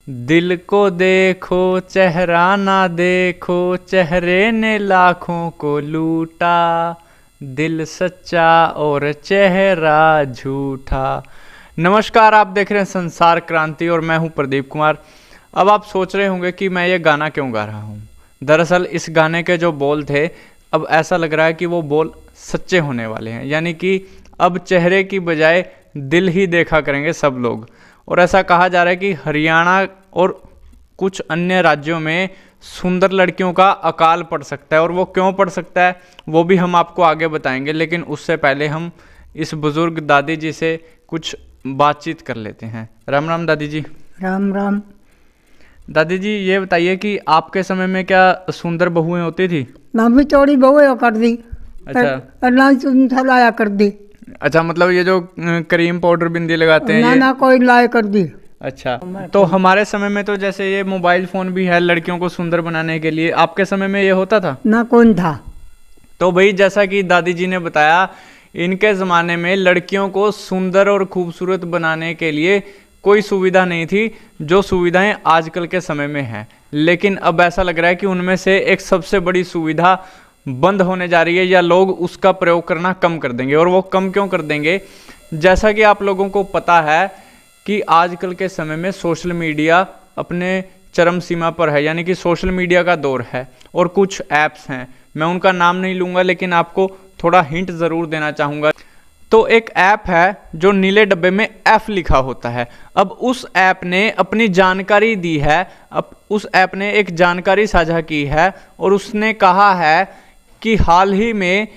दिल को देखो चेहरा ना देखो, चेहरे ने लाखों को लूटा, दिल सच्चा और चेहरा झूठा। नमस्कार, आप देख रहे हैं संसार क्रांति और मैं हूं प्रदीप कुमार। अब आप सोच रहे होंगे कि मैं ये गाना क्यों गा रहा हूं। दरअसल इस गाने के जो बोल थे, अब ऐसा लग रहा है कि वो बोल सच्चे होने वाले हैं, यानी कि अब चेहरे की बजाय दिल ही देखा करेंगे सब लोग। और ऐसा कहा जा रहा है कि हरियाणा और कुछ अन्य राज्यों में सुंदर लड़कियों का अकाल पड़ सकता है, और वो क्यों पड़ सकता है वो भी हम आपको आगे बताएंगे। लेकिन उससे पहले हम इस बुजुर्ग दादी जी से कुछ बातचीत कर लेते हैं। राम राम दादी जी। राम राम। दादी जी, ये बताइए कि आपके समय में क्या सुंदर बहुएं होती थी? ना भी चौड़ी बहु कर दी। अच्छा। ना सुनसा लाया कर दी। अच्छा, मतलब ये जो क्रीम पाउडर बिंदी लगाते हैं ना ये? ना कोई लाया कर दी। अच्छा, तो हमारे समय में तो जैसे ये मोबाइल फोन भी है लड़कियों को सुंदर बनाने के लिए, आपके समय में ये होता था? ना कौन था। तो भाई, जैसा कि दादी जी ने बताया, इनके ज़माने में लड़कियों को सुंदर और खूबसूरत बनाने के लिए कोई सुविधा नहीं थी जो सुविधाएं आजकल के समय में हैं। लेकिन अब ऐसा लग रहा है कि उनमें से एक सबसे बड़ी सुविधा बंद होने जा रही है, या लोग उसका प्रयोग करना कम कर देंगे। और वो कम क्यों कर देंगे? जैसा कि आप लोगों को पता है कि आजकल के समय में सोशल मीडिया अपने चरम सीमा पर है, यानी कि सोशल मीडिया का दौर है। और कुछ ऐप्स हैं, मैं उनका नाम नहीं लूँगा, लेकिन आपको थोड़ा हिंट ज़रूर देना चाहूँगा। तो एक ऐप है जो नीले डब्बे में F लिखा होता है। अब उस ऐप ने अपनी जानकारी दी है, अब उस ऐप ने एक जानकारी साझा की है, और उसने कहा है कि हाल ही में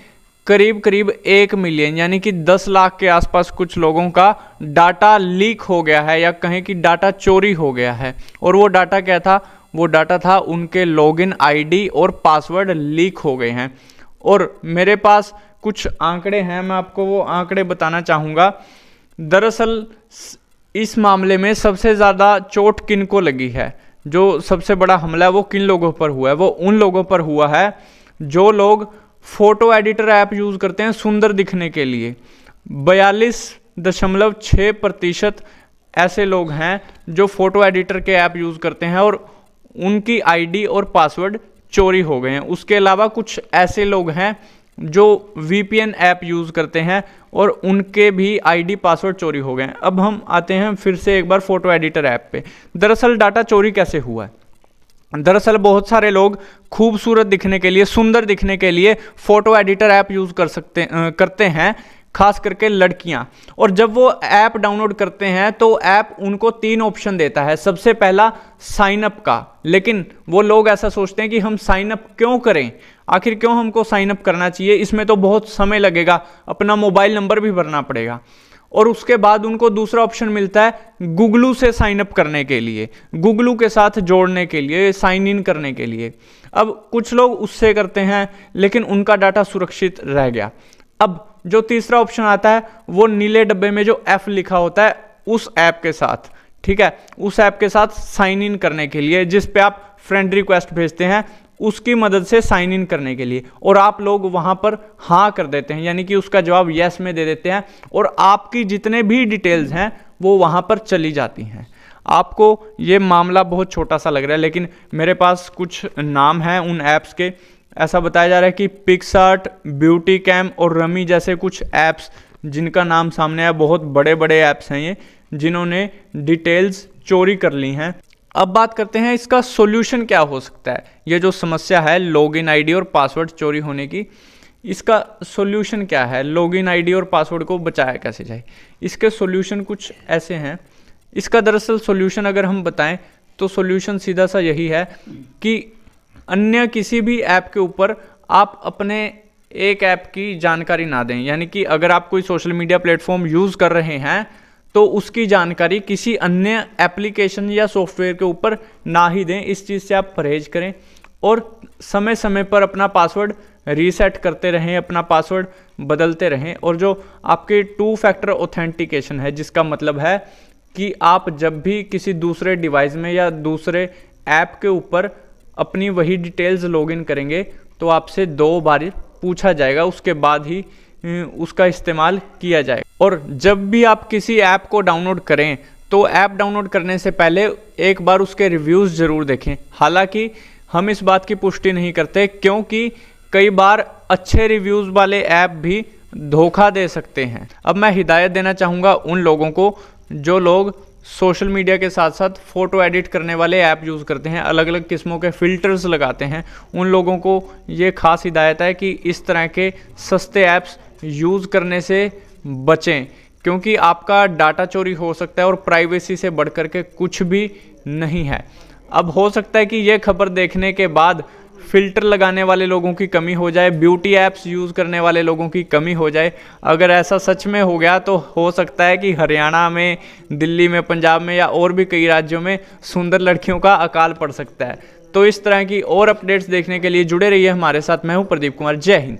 करीब करीब 1 मिलियन यानी कि 10 लाख के आसपास कुछ लोगों का डाटा लीक हो गया है, या कहें कि डाटा चोरी हो गया है। और वो डाटा क्या था? वो डाटा था उनके लॉगिन आईडी और पासवर्ड लीक हो गए हैं। और मेरे पास कुछ आंकड़े हैं, मैं आपको वो आंकड़े बताना चाहूँगा। दरअसल इस मामले में सबसे ज़्यादा चोट किन को लगी है, जो सबसे बड़ा हमला है वो किन लोगों पर हुआ है? वो उन लोगों पर हुआ है जो लोग फोटो एडिटर ऐप यूज़ करते हैं सुंदर दिखने के लिए। 42.6% ऐसे लोग हैं जो फोटो एडिटर के ऐप यूज़ करते हैं और उनकी आईडी और पासवर्ड चोरी हो गए हैं। उसके अलावा कुछ ऐसे लोग हैं जो VPN ऐप यूज़ करते हैं और उनके भी आईडी पासवर्ड चोरी हो गए हैं। अब हम आते हैं फिर से एक बार फोटो एडिटर ऐप पे। दरअसल डाटा चोरी कैसे हुआ है? दरअसल बहुत सारे लोग खूबसूरत दिखने के लिए, सुंदर दिखने के लिए फोटो एडिटर ऐप यूज़ करते हैं, खास करके लड़कियां। और जब वो ऐप डाउनलोड करते हैं तो ऐप उनको 3 ऑप्शन देता है। सबसे पहला साइन अप का, लेकिन वो लोग ऐसा सोचते हैं कि हम साइन अप क्यों करें, आखिर क्यों हमको साइन अप करना चाहिए, इसमें तो बहुत समय लगेगा, अपना मोबाइल नंबर भी भरना पड़ेगा। और उसके बाद उनको दूसरा ऑप्शन मिलता है गूगलू से साइन अप करने के लिए, गूगलू के साथ जोड़ने के लिए, साइन इन करने के लिए। अब कुछ लोग उससे करते हैं, लेकिन उनका डाटा सुरक्षित रह गया। अब जो तीसरा ऑप्शन आता है वो नीले डब्बे में जो F लिखा होता है उस ऐप के साथ, ठीक है, उस ऐप के साथ साइन इन करने के लिए, जिस पे आप फ्रेंड रिक्वेस्ट भेजते हैं, उसकी मदद से साइन इन करने के लिए। और आप लोग वहां पर हाँ कर देते हैं, यानी कि उसका जवाब यस में दे देते हैं, और आपकी जितने भी डिटेल्स हैं वो वहां पर चली जाती हैं। आपको ये मामला बहुत छोटा सा लग रहा है, लेकिन मेरे पास कुछ नाम हैं उन ऐप्स के। ऐसा बताया जा रहा है कि पिक्सआर्ट, ब्यूटी कैम और रमी जैसे कुछ ऐप्स जिनका नाम सामने आया, बहुत बड़े बड़े ऐप्स हैं ये, जिन्होंने डिटेल्स चोरी कर ली हैं। अब बात करते हैं इसका सॉल्यूशन क्या हो सकता है। ये जो समस्या है लॉगिन आईडी और पासवर्ड चोरी होने की, इसका सॉल्यूशन क्या है? लॉगिन आईडी और पासवर्ड को बचाया कैसे जाए? इसके सॉल्यूशन कुछ ऐसे हैं। इसका दरअसल सॉल्यूशन अगर हम बताएं तो सॉल्यूशन सीधा सा यही है कि अन्य किसी भी ऐप के ऊपर आप अपने एक ऐप की जानकारी ना दें। यानी कि अगर आप कोई सोशल मीडिया प्लेटफॉर्म यूज़ कर रहे हैं तो उसकी जानकारी किसी अन्य एप्लीकेशन या सॉफ्टवेयर के ऊपर ना ही दें। इस चीज़ से आप परहेज करें, और समय समय पर अपना पासवर्ड रीसेट करते रहें, अपना पासवर्ड बदलते रहें। और जो आपके 2 फैक्टर ऑथेंटिकेशन है, जिसका मतलब है कि आप जब भी किसी दूसरे डिवाइस में या दूसरे ऐप के ऊपर अपनी वही डिटेल्स लॉगिन करेंगे तो आपसे 2 बार पूछा जाएगा, उसके बाद ही उसका इस्तेमाल किया जाएगा। और जब भी आप किसी ऐप को डाउनलोड करें तो ऐप डाउनलोड करने से पहले एक बार उसके रिव्यूज़ ज़रूर देखें। हालांकि हम इस बात की पुष्टि नहीं करते, क्योंकि कई बार अच्छे रिव्यूज़ वाले ऐप भी धोखा दे सकते हैं। अब मैं हिदायत देना चाहूँगा उन लोगों को जो लोग सोशल मीडिया के साथ साथ फ़ोटो एडिट करने वाले ऐप यूज़ करते हैं, अलग अलग किस्मों के फ़िल्टर्स लगाते हैं, उन लोगों को ये खास हिदायत है कि इस तरह के सस्ते ऐप्स यूज़ करने से बचें, क्योंकि आपका डाटा चोरी हो सकता है और प्राइवेसी से बढ़कर के कुछ भी नहीं है। अब हो सकता है कि ये खबर देखने के बाद फ़िल्टर लगाने वाले लोगों की कमी हो जाए, ब्यूटी ऐप्स यूज़ करने वाले लोगों की कमी हो जाए। अगर ऐसा सच में हो गया तो हो सकता है कि हरियाणा में, दिल्ली में, पंजाब में या और भी कई राज्यों में सुंदर लड़कियों का अकाल पड़ सकता है। तो इस तरह की और अपडेट्स देखने के लिए जुड़े रहिए हमारे साथ। मैं हूँ प्रदीप कुमार। जय हिंद।